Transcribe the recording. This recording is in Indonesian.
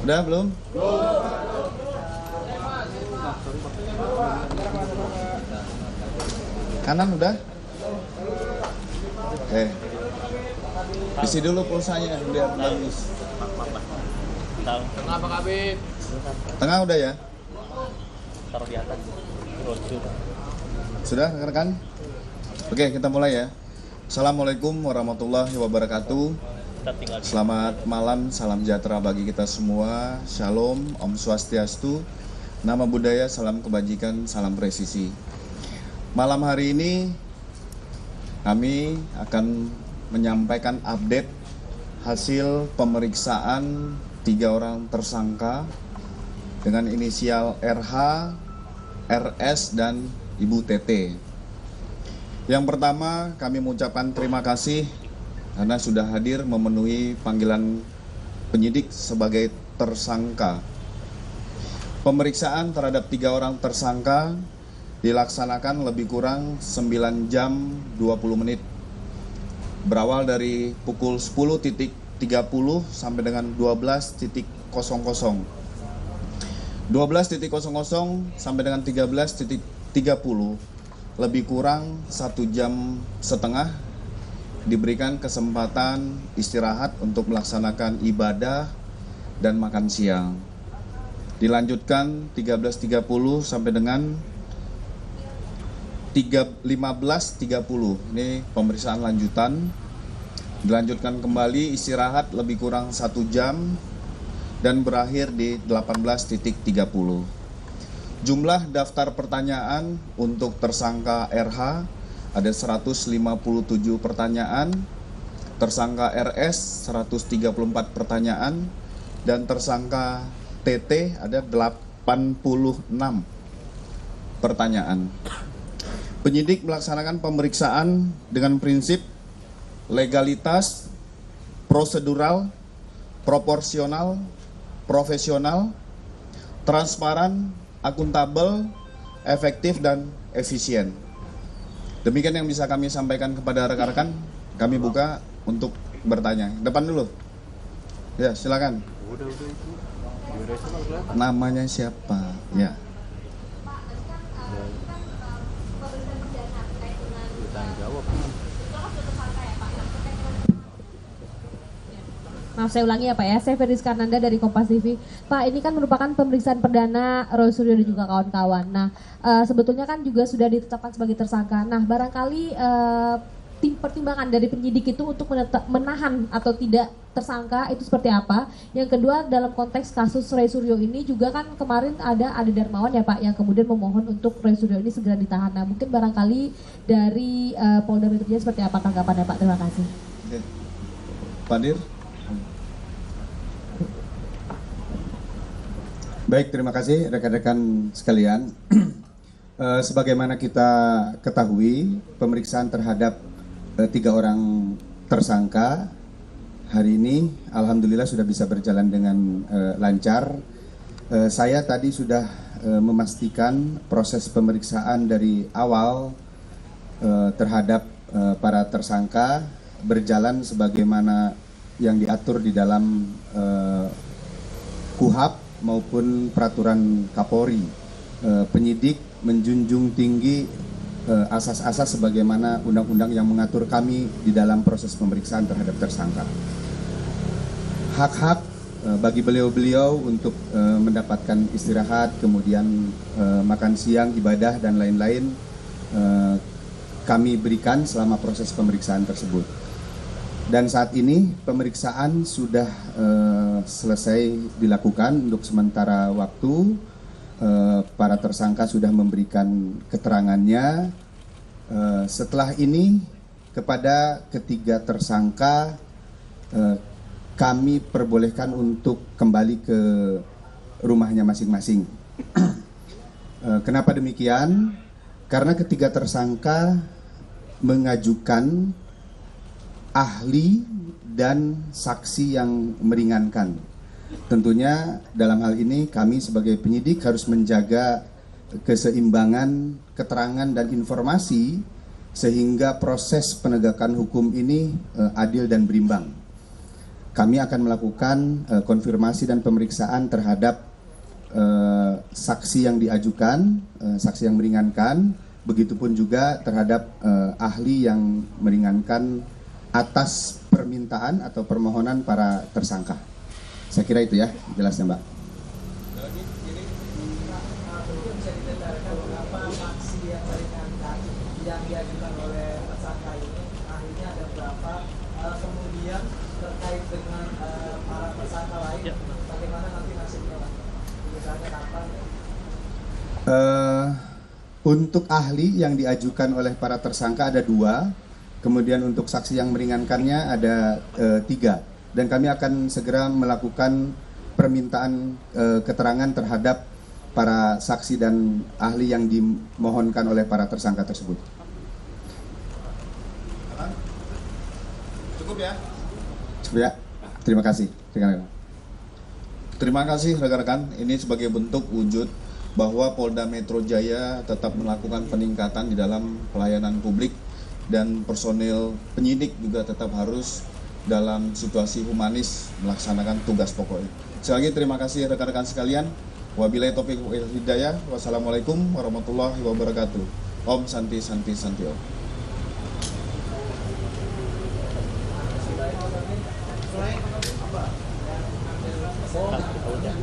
Udah belum? Kanan udah? Oke. Isi dulu pulsanya biar bagus. Tengah Pak Kabit. Tengah udah ya? Taruh di atas. Sudah rekan-rekan? Oke, kita mulai ya. Assalamualaikum warahmatullahi wabarakatuh. Selamat malam, salam sejahtera bagi kita semua. Shalom, Om Swastiastu, nama budaya, salam kebajikan, salam presisi. Malam hari ini kami akan menyampaikan update hasil pemeriksaan 3 orang tersangka dengan inisial RH, RS, dan Ibu TT. Yang pertama, kami mengucapkan terima kasih karena sudah hadir memenuhi panggilan penyidik sebagai tersangka. Pemeriksaan terhadap 3 orang tersangka dilaksanakan lebih kurang 9 jam 20 menit. Berawal dari pukul 10.30 sampai dengan 12.00. 12.00 sampai dengan 13.30, lebih kurang 1 jam setengah diberikan kesempatan istirahat untuk melaksanakan ibadah dan makan siang. Dilanjutkan 13.30 sampai dengan 15.30. Ini pemeriksaan lanjutan. Dilanjutkan kembali istirahat lebih kurang 1 jam dan berakhir di 18.30. Jumlah daftar pertanyaan untuk tersangka RH ada 157 pertanyaan, tersangka RS 134 pertanyaan, dan tersangka TT ada 86 pertanyaan. Penyidik melaksanakan pemeriksaan dengan prinsip legalitas, prosedural, proporsional, profesional, transparan, akuntabel, efektif, dan efisien. Demikian yang bisa kami sampaikan kepada rekan-rekan. Kami buka untuk bertanya. Depan dulu. Ya, silakan. Namanya siapa? Ya. Maaf, saya ulangi ya Pak ya, saya Feris Karnanda dari Kompas TV. Pak, ini kan merupakan pemeriksaan perdana Roy Suryo dan juga kawan-kawan. Nah, sebetulnya kan juga sudah ditetapkan sebagai tersangka. Nah, barangkali pertimbangan dari penyidik itu untuk menahan atau tidak tersangka itu seperti apa? Yang kedua, dalam konteks kasus Roy Suryo ini juga kan kemarin ada Ade Darmawan ya Pak, yang kemudian memohon untuk Roy Suryo ini segera ditahan. Nah, mungkin barangkali dari Polda Metro Jaya seperti apa tanggapannya Pak? Terima kasih. Oke. Pak Dir. Baik, terima kasih rekan-rekan sekalian. Sebagaimana kita ketahui, pemeriksaan terhadap 3 orang tersangka hari ini alhamdulillah sudah bisa berjalan dengan lancar. Saya tadi sudah memastikan proses pemeriksaan dari awal terhadap para tersangka berjalan sebagaimana yang diatur di dalam KUHP maupun peraturan Kapolri. Penyidik menjunjung tinggi asas-asas sebagaimana undang-undang yang mengatur kami di dalam proses pemeriksaan terhadap tersangka. Hak-hak bagi beliau-beliau untuk mendapatkan istirahat, kemudian makan siang, ibadah, dan lain-lain kami berikan selama proses pemeriksaan tersebut. Dan saat ini pemeriksaan sudah selesai dilakukan untuk sementara waktu. Para tersangka sudah memberikan keterangannya. Setelah ini kepada ketiga tersangka kami perbolehkan untuk kembali ke rumahnya masing-masing. Kenapa demikian? Karena ketiga tersangka mengajukan ahli dan saksi yang meringankan. Tentunya dalam hal ini kami sebagai penyidik harus menjaga keseimbangan keterangan dan informasi sehingga proses penegakan hukum ini adil dan berimbang. kami akan melakukan konfirmasi dan pemeriksaan terhadap saksi yang diajukan, saksi yang meringankan, begitupun juga terhadap ahli yang meringankan atas permintaan atau permohonan para tersangka. Saya kira itu ya jelasnya, Mbak. Yang diajukan oleh tersangka ini akhirnya ada berapa, kemudian terkait dengan para tersangka lain bagaimana nanti nasibnya, misalnya kapan? Untuk ahli yang diajukan oleh para tersangka ada 2, kemudian untuk saksi yang meringankannya ada 3, dan kami akan segera melakukan permintaan keterangan terhadap para saksi dan ahli yang dimohonkan oleh para tersangka tersebut. Cukup ya? Cukup ya? Terima kasih. Terima kasih rekan-rekan. Ini sebagai bentuk wujud bahwa Polda Metro Jaya tetap melakukan peningkatan di dalam pelayanan publik dan personil penyidik juga tetap harus dalam situasi humanis melaksanakan tugas pokoknya. Sekali lagi terima kasih rekan-rekan sekalian. Wabillahi taufiq wal hidayah. Wassalamualaikum warahmatullahi wabarakatuh. Om Santi Santi Santi Om. Udah.